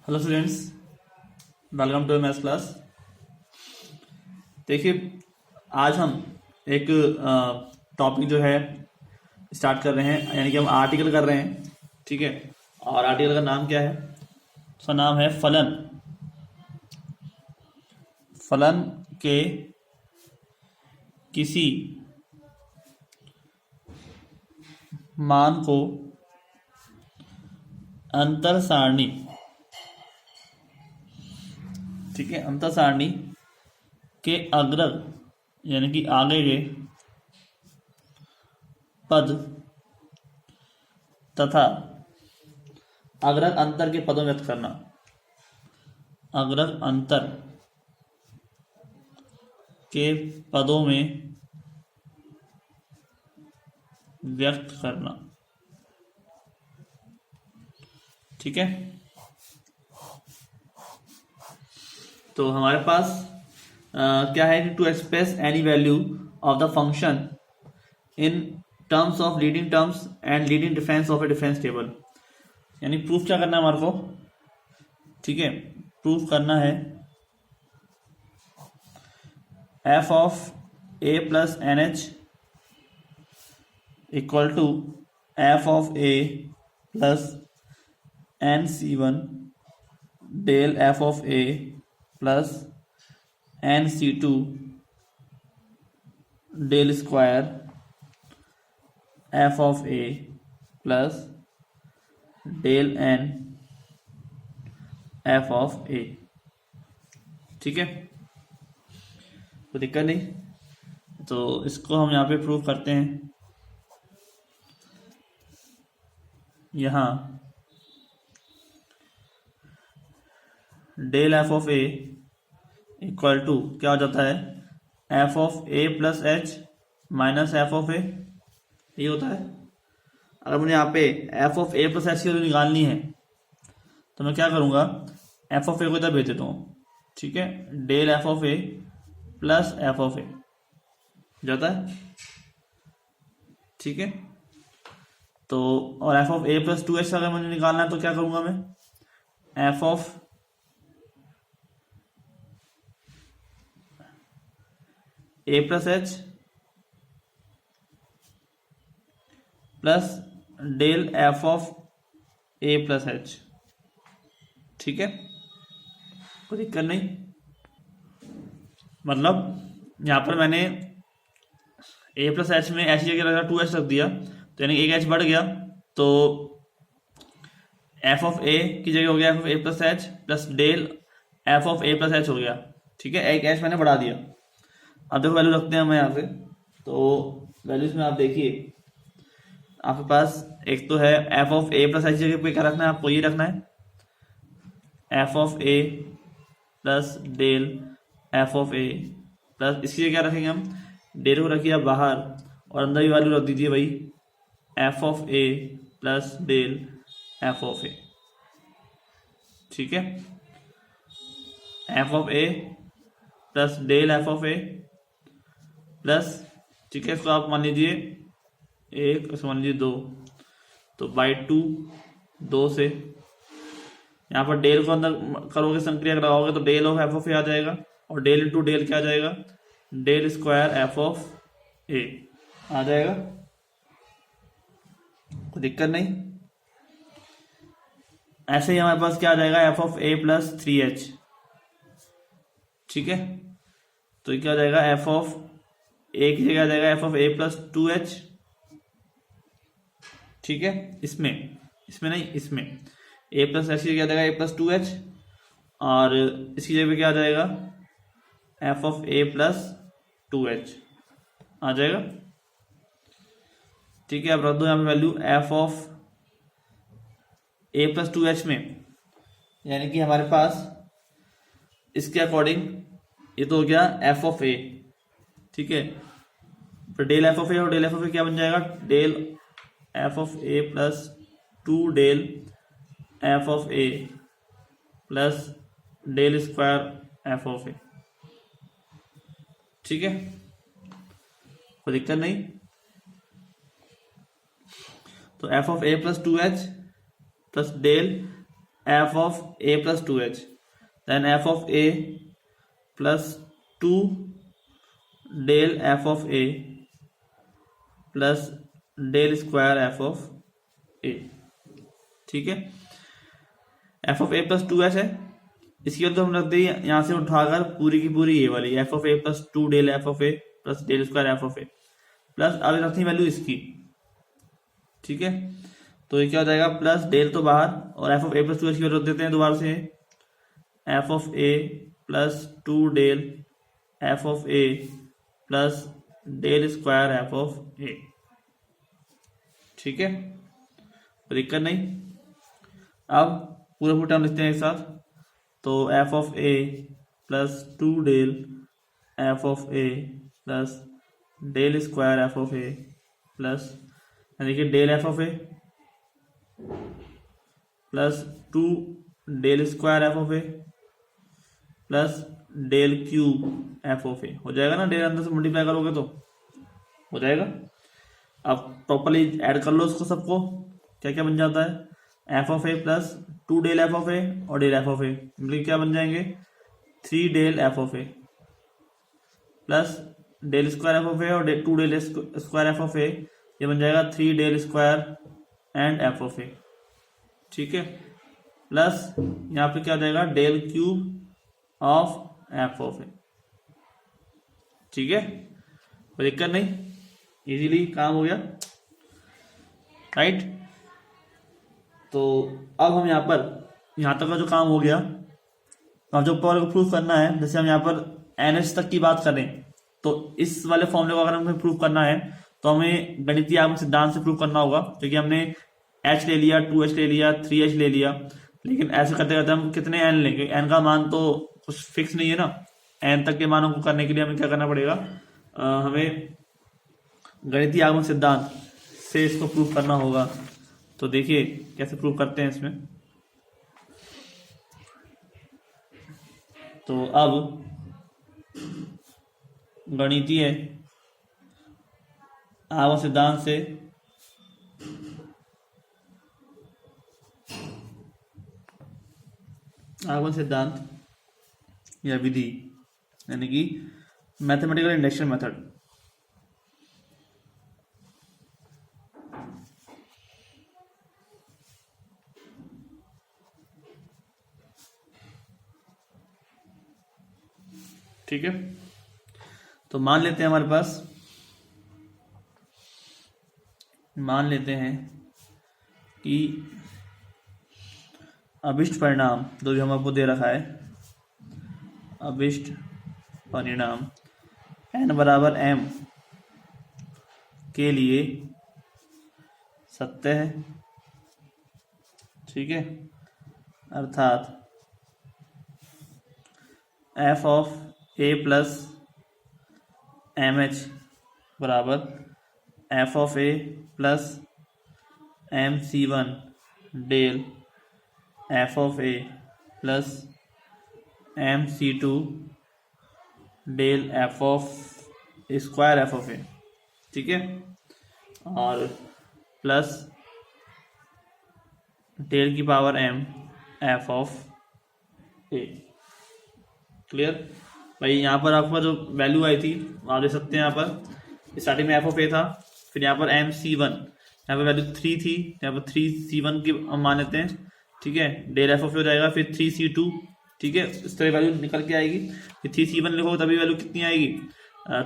Hello students, welcome to maths class. देखिए, आज हम एक टॉपिक जो है स्टार्ट कर रहे हैं, यानी कि हम आर्टिकल कर रहे हैं। ठीक है, और आर्टिकल का नाम क्या है? उसका नाम है फलन। फलन के किसी मान को अंतर सारणी, ठीक है, अंतर सारणी के अग्रग यानी कि आगे के पद तथा अग्रग अंतर के पदों में व्यक्त करना। अग्रग अंतर के पदों में व्यक्त करना। ठीक है, तो हमारे पास क्या है कि to express any value of the function in terms of leading terms and leading difference of a difference table, यानी प्रूफ क्या करना है हमारे को? ठीक है, प्रूफ करना है F of A plus N H equal to F of A plus N C one del F of A plus N C two del square F of A plus del N F of ए। ठीक है, कोई दिक्कत नहीं। तो इसको हम यहाँ पे प्रूव करते हैं। यहाँ del F of A equal to क्या हो जाता है? F of A plus H minus F of A, ये होता है। अगर मुझे यहाँ पे F of A plus H की वैल्यू निकालनी है तो मैं क्या करूँगा? एफ ऑफ ए को इधर भेज देता हूँ। ठीक है, del F of A plus F of A जाता है। ठीक है, तो और F of A plus two H अगर मुझे निकालना है तो क्या करूँगा मैं? F of A plus H plus del F of A plus H. ठीक है, कोई दिक्कत नहीं। मतलब यहाँ पर मैंने ए प्लस एच में एच की जगह रखा, टू एच रख दिया, तो यानी एक एच बढ़ गया, तो एफ ऑफ ए की जगह हो गया f of A plus H plus del F of A plus h हो गया। ठीक है, एक एच मैंने बढ़ा दिया। अब देखो वैल्यू रखते हैं हम यहाँ पे, तो वैल्यूज में आप देखिए आपके पास एक तो है F of A plus H की जगह पे क्या रखना है आपको? ये रखना है F of A plus del F of A plus, इसकी जगह क्या रखेंगे हम? डेल को रखिए आप बाहर और अंदर भी वैल्यू रख दीजिए भाई, F of A plus del F of ए। ठीक है, F of A plus del F of A plus, ठीक है, इसको आप मान लीजिए एक, इसको मान लीजिए दो, तो बाई टू, दो से यहाँ पर डेल को अंदर करोगे, संक्रिया लगाओगे तो del of F of A आ जाएगा, और डेल इंटू डेल क्या आ जाएगा? Del square F of A आ जाएगा। कोई दिक्कत नहीं। ऐसे ही हमारे पास क्या आ जाएगा? F of A plus three H. ठीक है, तो ये क्या आ जाएगा? एफ ऑफ ए की जगह आ जाएगा F of A plus two H. ठीक है, इसमें नहीं, इसमें ए प्लस एच की जगह आ जाएगा ए प्लस टू एच, और इसकी जगह पे क्या आ जाएगा? F of A plus two H आ जाएगा। ठीक है, अब रख दो यहाँ पे value F of A plus two H में, यानी कि हमारे पास इसके अकॉर्डिंग ये तो हो गया एफ ऑफ ए। ठीक है, फिर डेल एफ ऑफ ए और डेल एफ ऑफ ए क्या बन जाएगा? Del F of A plus two del F of A plus del square F of ए। ठीक है, कोई दिक्कत नहीं। तो F of A plus two H plus del F of A plus 2h, then F of A plus 2 del F of A plus del square F of ए। ठीक है, F of A plus 2h है, इसकी वजह तो हम रख दें यहाँ से उठाकर पूरी की पूरी ये वाली f of A plus 2 del F of A plus del square F of A plus अब रखते हैं वैल्यू इसकी। ठीक है, तो ये क्या हो जाएगा, प्लस डेल तो बाहर और F of A plus 2h की वैल्यू रख देते हैं दोबारा से, F of A plus 2 del F of A plus del square F of ए। ठीक है, कोई दिक्कत नहीं। अब पूरा पूरा टर्म लिखते हैं एक साथ, तो F of A plus 2 del F of A plus del square F of A plus देखिए del F of A plus 2 del square F of A plus del cube F of A. हो जाएगा ना, del अंदर से multiply करोगे तो हो जाएगा। अब प्रॉपरली ऐड कर लो उसको सबको, क्या क्या बन जाता है, F of A plus 2 del F of ए और डेल एफ ऑफ ए मतलब क्या बन जाएंगे, 3 del F of A plus del square F of ए और 2 del square F of A, ये बन जाएगा 3 del square and F of ए। ठीक है, प्लस यहाँ पे क्या हो जाएगा, del cube of F of ए। ठीक है, कोई दिक्कत नहीं, इजीली काम हो गया, राइट। तो अब हम यहाँ तक का जो काम हो गया, अब जो पावर को प्रूफ करना है, जैसे हम यहाँ पर NH तक की बात करें तो इस वाले फॉर्मूले को अगर हमें प्रूफ करना है तो हमें गणितीय आगम सिद्धांत से प्रूफ करना होगा, क्योंकि हमने H ले लिया, 2H ले लिया, 3H ले लिया, लेकिन ऐसे करते करते हम कितने N लेंगे, N का मान तो कुछ फिक्स नहीं है ना। N तक के मानों को करने के लिए हमें क्या करना पड़ेगा, हमें गणितीय आगम सिद्धांत से इसको प्रूफ करना होगा। तो देखिए कैसे प्रूव करते हैं इसमें। तो अब गणितीय आगम सिद्धांत से आगमन सिद्धांत या विधि यानी कि मैथमेटिकल इंडक्शन मेथड। ठीक है, तो मान लेते हैं हमारे पास, मान लेते हैं कि अभिष्ट परिणाम जो भी हम आपको दे रखा है, अभिष्ट परिणाम n बराबर m के लिए सत्य है। ठीक है, अर्थात f of a plus M H बराबर F of A plus M C one del F of A plus M C two del F of square F of ए। ठीक है, और प्लस डेल की power m F of A. Clear भाई, यहाँ पर आपका जो वैल्यू आई थी आप देख सकते हैं, यहाँ पर स्टार्टिंग में एफ ऑफ ए था, फिर यहाँ पर एम सी वन, यहाँ पर वैल्यू 3 थी, यहाँ पर 3C1 की हम मान लेते हैं। ठीक है, डेल एफ ऑफ ए हो जाएगा, फिर 3C2। ठीक है, इस तरह वैल्यू निकल के आएगी, फिर 3C1 लिखोगे तभी वैल्यू कितनी आएगी,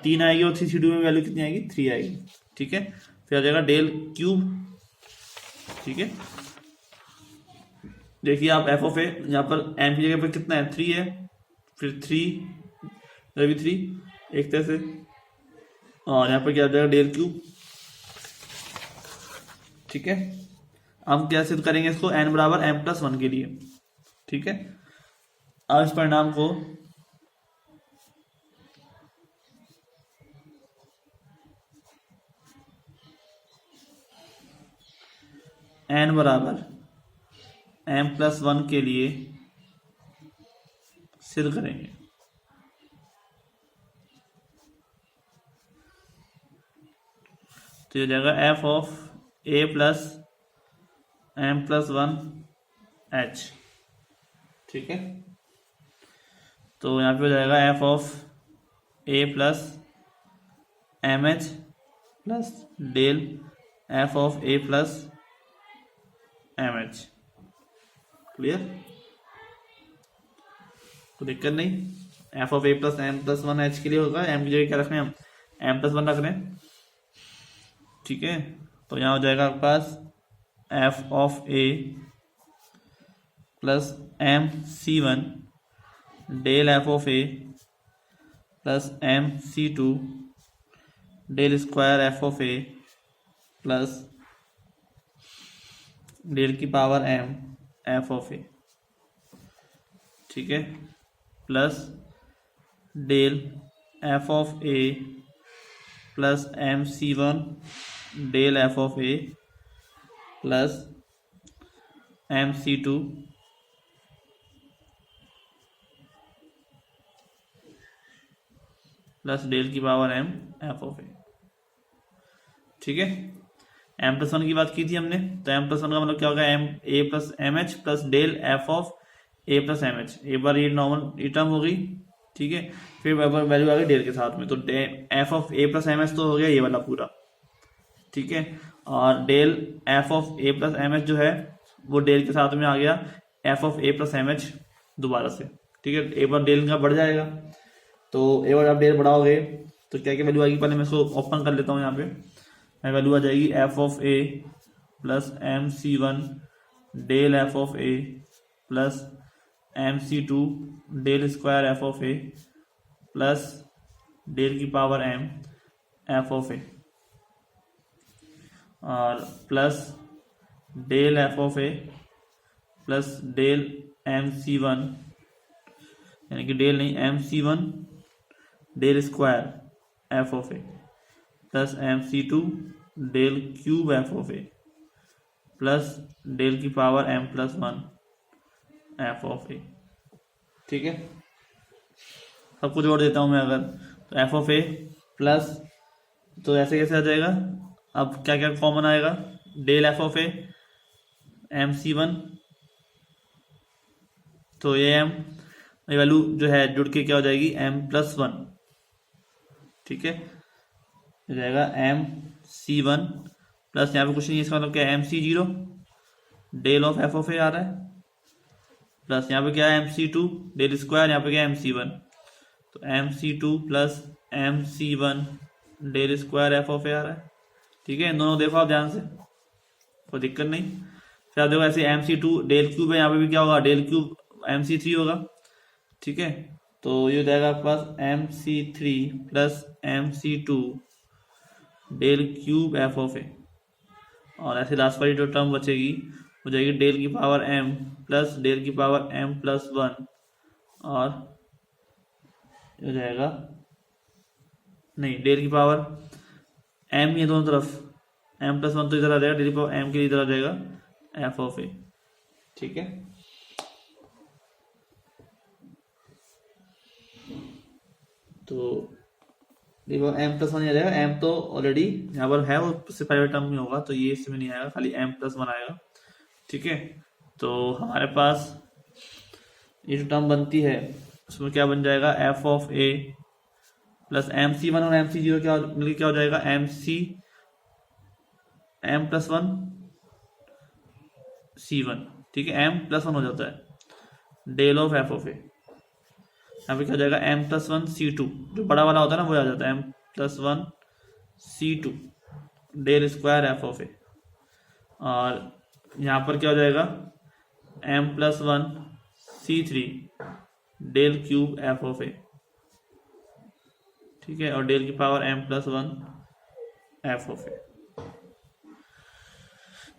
3 आएगी, और 3C2 में वैल्यू कितनी आएगी, 3 आएगी। ठीक है, फिर आ जाएगा डेल क्यूब। ठीक है, देखिए आप एफ ऑफ ए यहाँ पर एम की जगह पर कितना है, 3 है, फिर 3 भी 3 एक तरह से, और यहाँ पर क्या आ जाएगा डेल क्यूब। ठीक है, हम क्या सिद्ध करेंगे इसको, n बराबर m प्लस 1 के लिए। ठीक है, अब इस परिणाम को n बराबर m प्लस 1 के लिए सिद्ध करेंगे। तो ये जाएगा F of A plus m plus 1 h। ठीक है, तो यहाँ पे हो जाएगा F of A plus M h plus del F of A plus M h. Clear, तो दिक्कत नहीं। F of A plus m plus one h के लिए होगा, एम की जगह क्या रखने हम एम प्लस वन रख रहे हैं। ठीक है, तो यहाँ हो जाएगा आपके पास F of A plus M C one del F of A plus M C two del square F of A plus del की पावर एम एफ ऑफ ए। ठीक है, plus del F of A plus M C one del F of A plus M C two plus del की power M F of ए। ठीक है, M plus one की बात की थी हमने, तो एम प्लस वन का मतलब क्या होगा m a plus M h plus del F of A plus M h. एक बार ये नॉर्मल ये टर्म हो गई। ठीक है, फिर वैल्यू आ गई डेल के साथ में, तो F of A plus M h तो हो गया ये वाला पूरा। ठीक है, और del F of A plus M h जो है वो डेल के साथ में आ गया f of A plus M h दोबारा से। ठीक है, एक बार डेल का बढ़ जाएगा, तो एक बार आप डेल बढ़ाओगे तो क्या क्या वैल्यू आएगी, पहले मैं इसको ओपन कर लेता हूँ। यहाँ पे वैल्यू आ जाएगी f of A plus M C one del F of A plus M C two del square F of A plus del की पावर एम एफ ऑफ ए और plus del F of A plus del m C one, यानी कि del नहीं m C one del square F of A plus M C two del cube F of A plus del की power M plus one F of ए। ठीक है, सब कुछ जोड़ देता हूं मैं अगर, तो एफ ऑफ ए प्लस, तो ऐसे कैसे आ जाएगा, अब क्या क्या कॉमन आएगा, del F of a m C one, तो ये एम वैल्यू जो है जुड़ के क्या हो जाएगी एम प्लस वन। ठीक है, हो जाएगा एम सी वन प्लस यहाँ पे कुछ नहीं है, इसका मतलब क्या है M C zero del of F of A आ रहा है प्लस यहाँ पे क्या है एम सी टू डेल स्क्वायर, यहाँ पे क्या है एम सी वन, तो M C two plus M C one del square F of A आ रहा है। ठीक है, इन दोनों देखो आप ध्यान से, कोई दिक्कत नहीं। फिर आप देखो ऐसे एम सी टू डेल क्यूब है, यहाँ पे भी क्या होगा del cube M C three होगा। ठीक है, तो ये हो जाएगा आपके पास M C three plus M C two del cube F of ए, और ऐसे लास्ट वाली जो टर्म बचेगी हो जाएगी डेल की पावर एम प्लस डेल की पावर एम प्लस वन, और हो जाएगा नहीं डेल की पावर एम, ये दोनों तरफ एम प्लस वन तो इधर आ जाएगा, डेल की पावर एम के लिए इधर आ जाएगा एफ ऑफ ए। ठीक है, तो देखो एम प्लस वन आ जाएगा, एम तो ऑलरेडी यहाँ पर है, उससे पहले टर्म में होगा, तो ये इसमें नहीं आएगा, खाली एम प्लस वन आएगा। ठीक है, तो हमारे पास ये जो टर्म बनती है उसमें क्या बन जाएगा F of A plus M C one और एम सी जीरो क्या मिलकर क्या हो जाएगा M C M plus one C one. ठीक है, एम प्लस वन हो जाता है del of F of A, यहाँ पे क्या हो जाएगा M plus one C two, जो बड़ा वाला होता है ना वो आ जाता है M plus one C two del square F of ए, और यहाँ पर क्या हो जाएगा M plus one C three del cube F of ए। ठीक है, और डेल की power M plus one F of ए।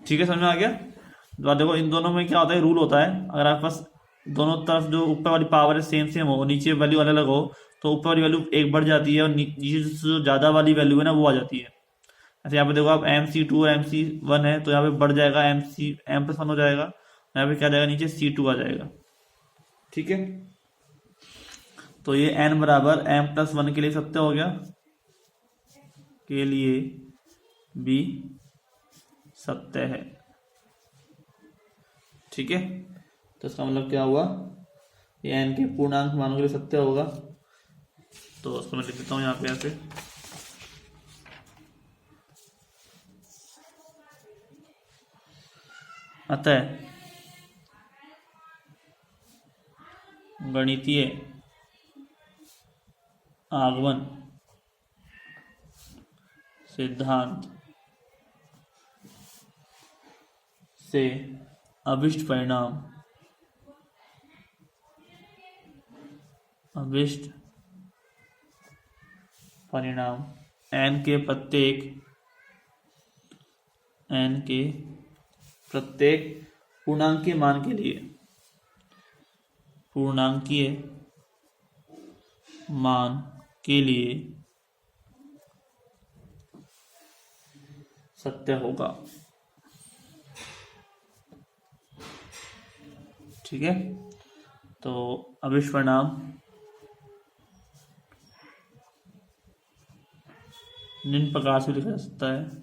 ठीक है, समझ में आ गया। तो देखो इन दोनों में क्या होता है, रूल होता है, अगर आपके पास दोनों तरफ जो ऊपर वाली पावर है सेम सेम हो, नीचे वैल्यू अलग अलग हो, तो ऊपर वाली वैल्यू एक बढ़ जाती है और नीचे जो ज्यादा वाली वैल्यू है ना वो आ जाती है। ऐसे यहाँ पे देखो आप एम सी टू और एम सी वन है, तो यहाँ पे बढ़ जाएगा एम प्लस वन हो जाएगा, यहाँ पे क्या जाएगा नीचे सी टू आ जाएगा। ठीक है, तो ये एन बराबर एम प्लस वन के लिए सत्य हो गया, के लिए भी सत्य है। ठीक है, तो इसका मतलब क्या हुआ ये एन के पूर्णांक मानों के लिए सत्य होगा। तो उसको मैं लिख देता हूँ यहाँ पे ऐसे। अतः गणितीय आगमन सिद्धांत से अभिष्ट परिणाम n के प्रत्येक पूर्णांकीय मान के लिए सत्य होगा। ठीक है, तो अभिष्ट परिणाम निम्न प्रकार से लिखा जा सकता है।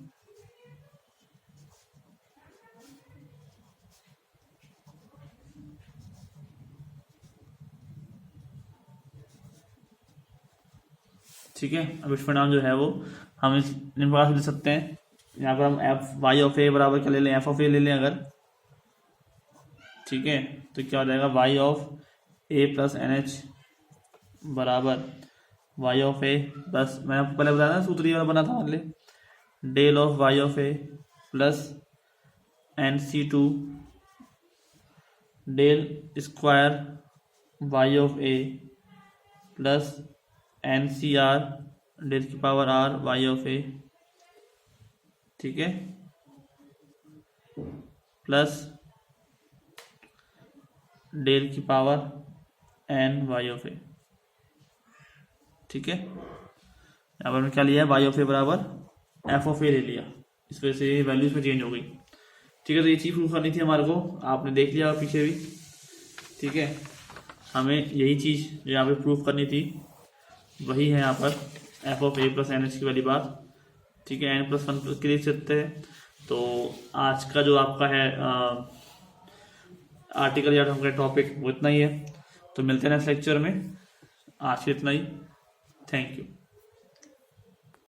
ठीक है, अभिष्ट परिणाम जो है वो हम इस निम्न प्रकार से लिख सकते हैं। यहाँ पर हम एफ वाई ऑफ ए बराबर क्या ले लें, एफ ऑफ ए ले लें अगर। ठीक है, तो क्या हो जाएगा, y of A plus N h बराबर वाई ऑफ ए प्लस, मैंने आपको पहले बताया ना सूत्र ये वाला बना था हमारे लिए, del of y of A plus N C two del square y of A plus N c r del की पावर आर वाई ऑफ ए। ठीक है, प्लस डेल की पावर एन वाई ऑफ ए। ठीक है, यहाँ पर मैं क्या लिया है, वाई ऑफ ए बराबर एफ ऑफ ए ले लिया, इस वजह से वैल्यूज में चेंज हो गई। ठीक है, तो ये चीज़ प्रूफ करनी थी हमारे को, आपने देख लिया पीछे भी। ठीक है, हमें यही चीज़ जो यहाँ पे प्रूफ करनी थी वही है यहाँ पर, f of A plus N h की वाली बात। ठीक है, एन प्लस वन के लिख सकते हैं। तो आज का जो आपका है आर्टिकल या हमारा टॉपिक वो इतना ही है। तो मिलते हैं नेक्स्ट लेक्चर में, आज के इतना ही। Thank you.